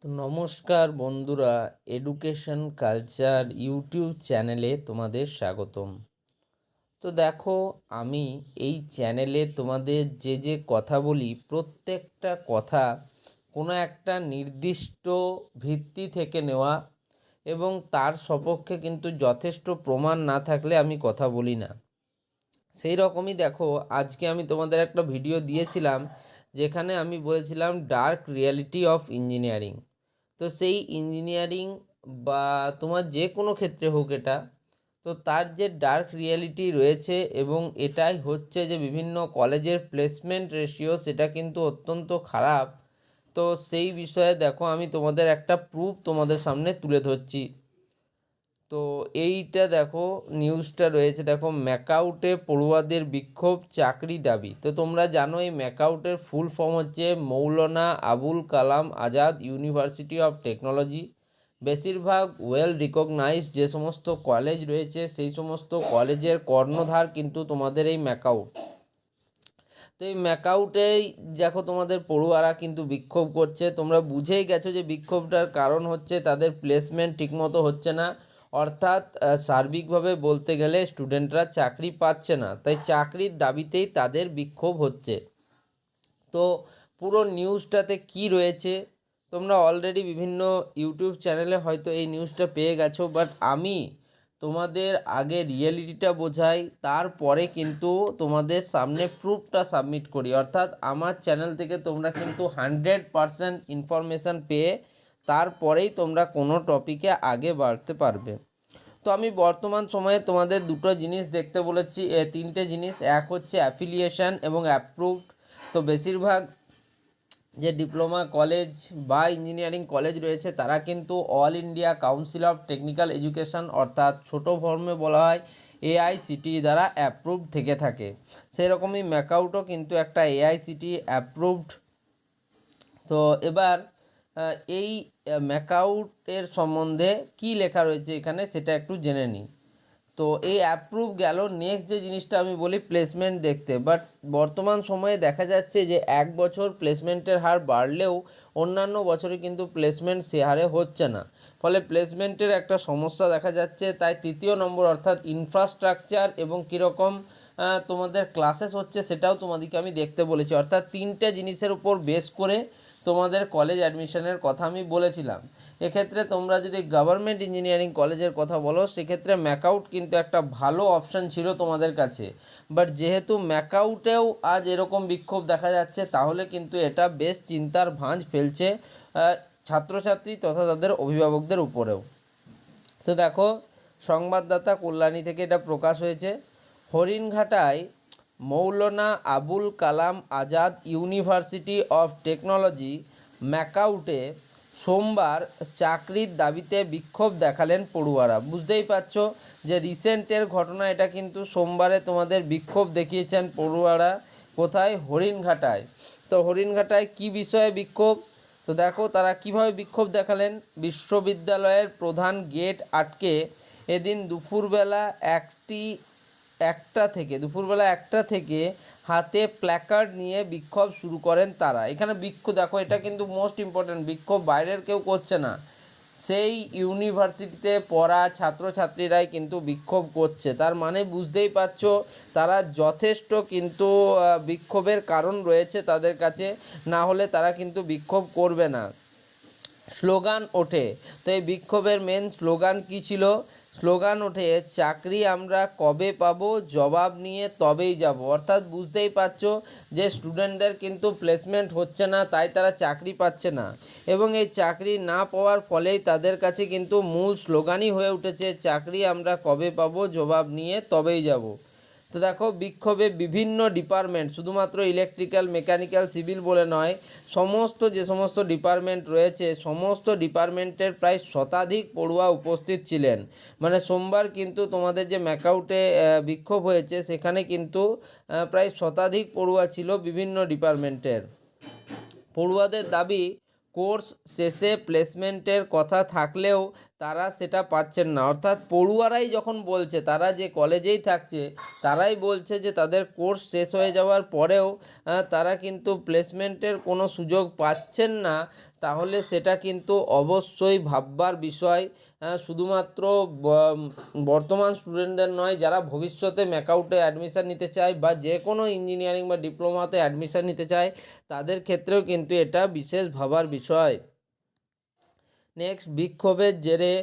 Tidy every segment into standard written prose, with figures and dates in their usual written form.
তো নমস্কার বন্ধুরা, এডুকেশন কালচার ইউটিউব চ্যানেলে তোমাদের স্বাগতম। তো দেখো, আমি এই চ্যানেলে তোমাদের যে কথা বলি, প্রত্যেকটা কথা কোনো একটা নির্দিষ্ট ভিত্তি থেকে নেওয়া, এবং তার সপক্ষে কিন্তু যথেষ্ট প্রমাণ না থাকলে আমি কথা বলি না। সেই রকমই দেখো, আজকে আমি তোমাদের একটা ভিডিও দিয়েছিলাম যেখানে আমি বলেছিলাম ডার্ক রিয়ালিটি অফ ইঞ্জিনিয়ারিং। তো সেই ইঞ্জিনিয়ারিং বা তোমার যে কোনো ক্ষেত্রে হোক এটা, তো তার যে ডার্ক রিয়ালিটি রয়েছে, এবং এটাই হচ্ছে যে বিভিন্ন কলেজের প্লেসমেন্ট রেশিও সেটা কিন্তু অত্যন্ত খারাপ। তো সেই বিষয়ে দেখো, আমি তোমাদের একটা প্রুফ তোমাদের সামনে তুলে ধরছি। তো এইটা দেখো, নিউজটা রয়েছে, দেখো, ম্যাকআউটে পড়ুয়াদের বিক্ষোভ, চাকরি দাবি। তো তোমরা জানো এই ম্যাকআউটের ফুল ফর্ম হচ্ছে Maulana Abul Kalam Azad university of technology. বেশিরভাগ ওয়েল রিকগনাইজড যে সমস্ত কলেজ রয়েছে সেই সমস্ত কলেজের কর্ণধার কিন্তু তোমাদের এই ম্যাকআউট। তো এই ম্যাকআউটেই দেখো তোমাদের পড়ুয়ারা কিন্তু বিক্ষোভ করছে। তোমরা বুঝেই গেছো যে বিক্ষোভটার কারণ হচ্ছে তাদের প্লেসমেন্ট ঠিকমতো হচ্ছে না, অর্থাৎ সার্বিকভাবে বলতে গেলে স্টুডেন্টরা চাকরি পাচ্ছে না, তাই চাকরির দাবিতেই তাদের বিক্ষোভ হচ্ছে। তো পুরো নিউজটাতে কি রয়েছে তোমরা অলরেডি বিভিন্ন ইউটিউব চ্যানেলে হয়তো এই নিউজটা পেয়ে গেছো, বাট আমি তোমাদের আগে রিয়েলিটিটা বোঝাই, তারপরে কিন্তু তোমাদের সামনে প্রুফটা সাবমিট করি। অর্থাৎ আমার চ্যানেল থেকে তোমরা কিন্তু 100% ইনফরমেশান পেয়ে তারপরেই তোমরা কোনো টপিকে আগে বাড়তে পারবে। তো আমি বর্তমান সময়ে তোমাদের দুটো জিনিস দেখতে বলেছি, তিনটে জিনিস। এক হচ্ছে অ্যাফিলিয়েশন এবং অ্যাপ্রুভড। তো বেশিরভাগ যে ডিপ্লোমা কলেজ বা ইঞ্জিনিয়ারিং কলেজ রয়েছে তারা কিন্তু all India council of technical education, অর্থাৎ ছোটো ফর্মে বলা হয় এআইসিটিই দ্বারা অ্যাপ্রুভড থেকে থাকে। সেই রকমই ম্যাকআউটও কিন্তু একটা এআইসিটি অ্যাপ্রুভড। তো এবার এই ম্যাকআউটের সম্বন্ধে কি লেখা রয়েছে এখানে সেটা একটু জেনে নিই। তো এই অ্যাপ্রুভ গেল। নেক্সট যে জিনিসটা আমি বলি, প্লেসমেন্ট দেখতে। বাট বর্তমান সময়ে দেখা যাচ্ছে যে এক বছর প্লেসমেন্টের হার বাড়লেও অন্যান্য বছরে কিন্তু প্লেসমেন্ট সে হারে হচ্ছে না, ফলে প্লেসমেন্টের একটা সমস্যা দেখা যাচ্ছে। তাই তৃতীয় নম্বর, অর্থাৎ ইনফ্রাস্ট্রাকচার এবং কীরকম তোমাদের ক্লাসেস হচ্ছে সেটাও তোমাদেরকে আমি দেখতে বলেছি। অর্থাৎ তিনটে জিনিসের উপর বেস করে তোমাদের কলেজ অ্যাডমিশনের কথা আমি বলেছিলাম। এক্ষেত্রে তোমরা যদি গভর্নমেন্ট ইঞ্জিনিয়ারিং কলেজের কথা বলো, সেক্ষেত্রে ম্যাকআউট কিন্তু একটা ভালো অপশান ছিল তোমাদের কাছে। বাট যেহেতু ম্যাকআউটেও আজ এরকম বিক্ষোভ দেখা যাচ্ছে, তাহলে কিন্তু এটা বেশ চিন্তার ভাঁজ ফেলছে ছাত্রছাত্রী তথা তাদের অভিভাবকদের উপরেও। তো দেখো, সংবাদদাতা কল্যাণী থেকে এটা প্রকাশ হয়েছে। হরিণঘাটায় Maulana Abul Kalam Azad university of technology ম্যাকআউটে সোমবার চাকরির দাবিতে বিক্ষোভ দেখালেন পড়ুয়ারা। বুঝতেই পারছো যে রিসেন্টের ঘটনা এটা, কিন্তু সোমবারে তোমাদের বিক্ষোভ দেখিয়েছেন পড়ুয়ারা। কোথায়? হরিণঘাটায়। তো হরিণঘাটায় কি বিষয়ে বিক্ষোভ? তো দেখো তারা কিভাবে বিক্ষোভ দেখালেন। বিশ্ববিদ্যালয়ের প্রধান গেট আটকে এদিন দুপুরবেলা একটা থেকে হাতে প্ল্যাকার্ড নিয়ে বিক্ষোভ শুরু করেন তারা। এখানে বিক্ষোভ দেখো, এটা কিন্তু মোস্ট ইম্পর্ট্যান্ট, বিক্ষোভ বাইরের কেউ করছে না, সেই ইউনিভার্সিটিতে পড়া ছাত্রছাত্রীরাই কিন্তু বিক্ষোভ করছে। তার মানে বুঝতেই পারছো তারা যথেষ্ট কিন্তু বিক্ষোভের কারণ রয়েছে তাদের কাছে, না হলে তারা কিন্তু বিক্ষোভ করবে না। স্লোগান ওঠে। তো এই বিক্ষোভের মেন স্লোগান কী ছিল? স্লোগান ওঠে, চাকরি আমরা কবে পাবো, জবাব নিয়ে তবেই যাব। অর্থাৎ বুঝতেই পারছো যে স্টুডেন্টদের কিন্তু প্লেসমেন্ট হচ্ছে না, তাই তারা চাকরি পাচ্ছে না, এবং এই চাকরি না পাওয়ার ফলেই তাদের কাছে কিন্তু মূল স্লোগানই হয়ে উঠেছে, চাকরি আমরা কবে পাবো, জবাব নিয়ে তবেই যাব। তো দেখো, বিক্ষোভে বিভিন্ন ডিপার্টমেন্ট, শুধুমাত্র ইলেকট্রিক্যাল, মেকানিক্যাল, সিভিল বলে নয়, সমস্ত যে সমস্ত ডিপার্টমেন্ট রয়েছে সমস্ত ডিপার্টমেন্টের প্রায় শতাধিক পড়ুয়া উপস্থিত ছিলেন। মানে সোমবার কিন্তু তোমাদের যে ম্যাকআউটে বিক্ষোভ হয়েছে সেখানে কিন্তু প্রায় শতাধিক পড়ুয়া ছিল বিভিন্ন ডিপার্টমেন্টের। পড়ুয়াদের দাবি, কোর্স শেষে প্লেসমেন্টের কথা থাকলেও তারা সেটা পাচ্ছেন না। অর্থাৎ পড়ুয়ারাই যখন বলছে, তারা যে কলেজেই থাকছে তারাই বলছে যে তাদের কোর্স শেষ হয়ে যাওয়ার পরেও তারা কিন্তু প্লেসমেন্টের কোনো সুযোগ পাচ্ছেন না, তাহলে সেটা কিন্তু অবশ্যই ভাববার বিষয়। শুধুমাত্র বর্তমান স্টুডেন্টদের নয়, যারা ভবিষ্যতে ম্যাকাউটে অ্যাডমিশান নিতে চায় বা যে কোনো ইঞ্জিনিয়ারিং বা ডিপ্লোমাতে অ্যাডমিশান নিতে চায়, তাদের ক্ষেত্রেও কিন্তু এটা বিশেষ ভাবার বিষয়। নেক্সট, বিক্ষোভের জেরে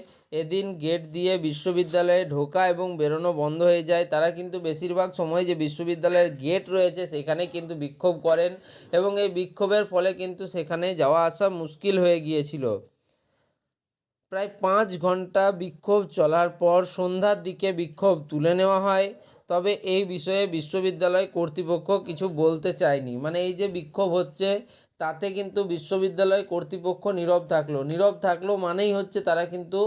এদিন গেট দিয়ে বিশ্ববিদ্যালয়ে ঢোকা এবং বেরোনো বন্ধ হয়ে যায়। তারা কিন্তু বেশিরভাগ সময় যে বিশ্ববিদ্যালয়ের গেট রয়েছে সেখানে কিন্তু বিক্ষোভ করেন এবং এই বিক্ষোভের ফলে কিন্তু সেখানে যাওয়া আসা মুশকিল হয়ে গিয়েছিল। প্রায় 5 ঘন্টা বিক্ষোভ চলার পর সন্ধ্যার দিকে বিক্ষোভ তুলে নেওয়া হয়। তবে এই বিষয়ে বিশ্ববিদ্যালয় কর্তৃপক্ষ কিছু বলতে চায়নি। মানে এই যে বিক্ষোভ হচ্ছে তাতে কিন্তু বিশ্ববিদ্যালয় কর্তৃপক্ষ নীরব থাকলো মানেই হচ্ছে তারা কিন্তু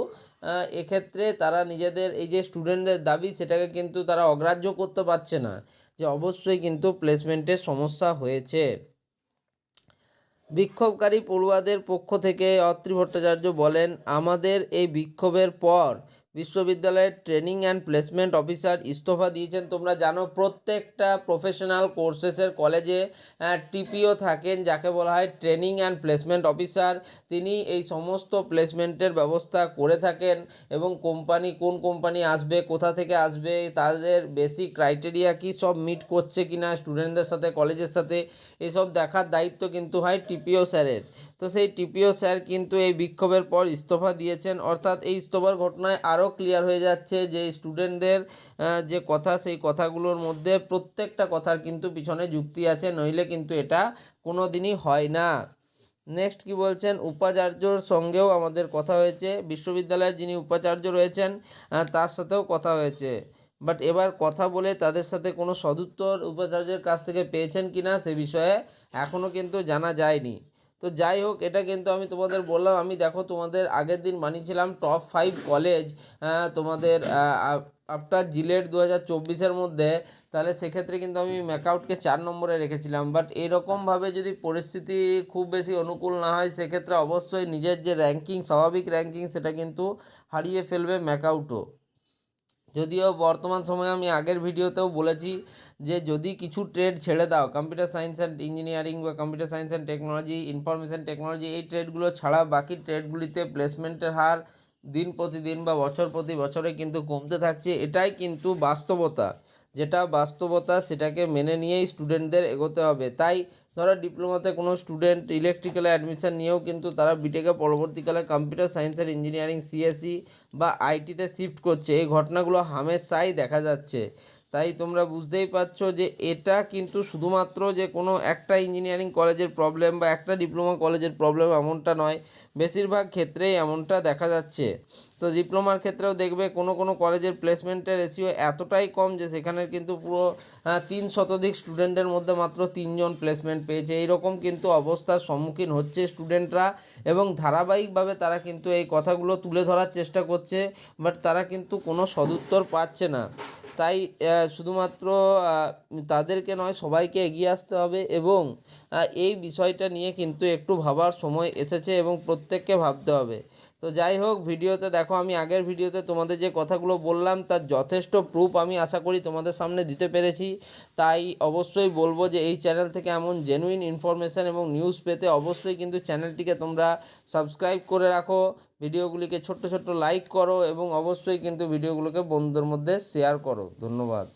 এক্ষেত্রে তারা নিজেদের এই যে স্টুডেন্টদের দাবি সেটাকে কিন্তু তারা অগ্রাহ্য করতে পারছে না, যে অবশ্যই কিন্তু প্লেসমেন্টের সমস্যা হয়েছে। বিক্ষোভকারী পড়ুয়াদের পক্ষ থেকে অত্রি ভট্টাচার্য বলেন, আমাদের এই বিক্ষোভের পর বিশ্ববিদ্যালয়ের ট্রেনিং অ্যান্ড প্লেসমেন্ট অফিসার ইস্তফা দিয়েছেন। তোমরা জানো প্রত্যেকটা প্রফেশনাল কোর্সেসের কলেজে টিপিও থাকেন, যাকে বলা হয় ট্রেনিং অ্যান্ড প্লেসমেন্ট অফিসার। তিনি এই সমস্ত প্লেসমেন্টের ব্যবস্থা করে থাকেন এবং কোন কোম্পানি আসবে, কোথা থেকে আসবে, তাদের বেসিক ক্রাইটেরিয়া কী সব মিট করছে কি না স্টুডেন্টদের সাথে, কলেজের সাথে, এসব দেখার দায়িত্ব কিন্তু হয় টিপিও স্যারের। তো সেই টিপিও স্যার কিন্তু এই বিক্ষোভের পর ইস্তফা দিয়েছেন। অর্থাৎ এই ইস্তফার ঘটনায় আরও ক্লিয়ার হয়ে যাচ্ছে যে স্টুডেন্টদের যে কথা, সেই কথাগুলোর মধ্যে প্রত্যেকটা কথার কিন্তু পিছনে যুক্তি আছে, নইলে কিন্তু এটা কোনো দিনই হয় না। নেক্সট কি বলছেন, উপাচার্যর সঙ্গেও আমাদের কথা হয়েছে, বিশ্ববিদ্যালয়ের যিনি উপাচার্য রয়েছেন তার সাথেও কথা হয়েছে। বাট এবার কথা বলে তাদের সাথে কোনো সদুত্তর উপাচার্যের কাছ থেকে পেয়েছেন কি না সে বিষয়ে এখনও কিন্তু জানা যায়নি। তো যাই হোক, এটা কিন্তু আমি তোমাদের বললাম, আমি দেখো তোমাদের আগের দিন বানিয়েছিলাম টপ 5 কলেজ তোমাদের আফটার জিলেট 2024-এর মধ্যে। তাহলে সেক্ষেত্রে কিন্তু আমি ম্যাকআউটকে 4 নম্বরে রেখেছিলাম। বাট এরকমভাবে যদি পরিস্থিতি খুব বেশি অনুকূল না হয় সেক্ষেত্রে অবশ্যই নিজের যে র্যাঙ্কিং, স্বাভাবিক র্যাঙ্কিং, সেটা কিন্তু হারিয়ে ফেলবে ম্যাকআউটও। যদিও বর্তমান সময়ে আমি আগের ভিডিওতেও বলেছি যে যদি কিছু ট্রেড ছেড়ে দাও, কম্পিউটার সায়েন্স অ্যান্ড ইঞ্জিনিয়ারিং বা computer science and technology, information technology, এই ট্রেডগুলো ছাড়া বাকি ট্রেডগুলিতে প্লেসমেন্টের হার দিন প্রতিদিন বা বছর প্রতি বছরে কিন্তু কমতে থাকছে। এটাই কিন্তু বাস্তবতা, যেটা বাস্তবতা সেটাকে মেনে নিয়েই স্টুডেন্টদের এগোতে হবে। তাই ধরো ডিপ্লোমাতে কোনো স্টুডেন্ট ইলেকট্রিক্যালে অ্যাডমিশান নিয়েও কিন্তু তারা বিটেকে পরবর্তীকালে কম্পিউটার সায়েন্সের ইঞ্জিনিয়ারিং, সিএসই বা আইটিতে শিফট করছে। এই ঘটনাগুলো হামেশাই দেখা যাচ্ছে। তাই তোমরা বুঝতেই পারছো যে এটা কিন্তু শুধুমাত্র যে কোনো একটা ইঞ্জিনিয়ারিং কলেজের প্রবলেম বা একটা ডিপ্লোমা কলেজের প্রবলেম এমনটা নয়, বেশিরভাগ ক্ষেত্রেই এমনটা দেখা যাচ্ছে। তো ডিপ্লোমার ক্ষেত্রেও দেখবে কোনো কলেজের প্লেসমেন্টের রেশিও এতটাই কম যে সেখানে কিন্তু পুরো 3 শতাধিক স্টুডেন্টের মধ্যে মাত্র 3 জন প্লেসমেন্ট পেয়েছে। এইরকম কিন্তু অবস্থার সম্মুখীন হচ্ছে স্টুডেন্টরা এবং ধারাবাহিকভাবে তারা কিন্তু এই কথাগুলো তুলে ধরার চেষ্টা করছে, বাট তারা কিন্তু কোনো সদুত্তর পাচ্ছে না। তাই শুধুমাত্র তাদেরকে নয়, সবাইকে এগিয়ে আসতে হবে এবং এই বিষয়টা নিয়ে কিন্তু একটু ভাবার সময় এসেছে এবং প্রত্যেককে ভাবতে হবে। তো যাই হোক, ভিডিওতে দেখো আমি আগের ভিডিওতে তোমাদের যে কথাগুলো বললাম তার যথেষ্ট প্রুফ আমি আশা করি তোমাদের সামনে দিতে পেরেছি। তাই অবশ্যই বলবো যে এই চ্যানেল থেকে এমন জেনুইন ইনফরমেশান এবং নিউজ পেতে অবশ্যই কিন্তু চ্যানেলটিকে তোমরা সাবস্ক্রাইব করে রাখো, ভিডিওগুলিকে ছোট্ট লাইক করো এবং অবশ্যই কিন্তু ভিডিওগুলোকে বন্ধুদের মধ্যে শেয়ার করো। ধন্যবাদ।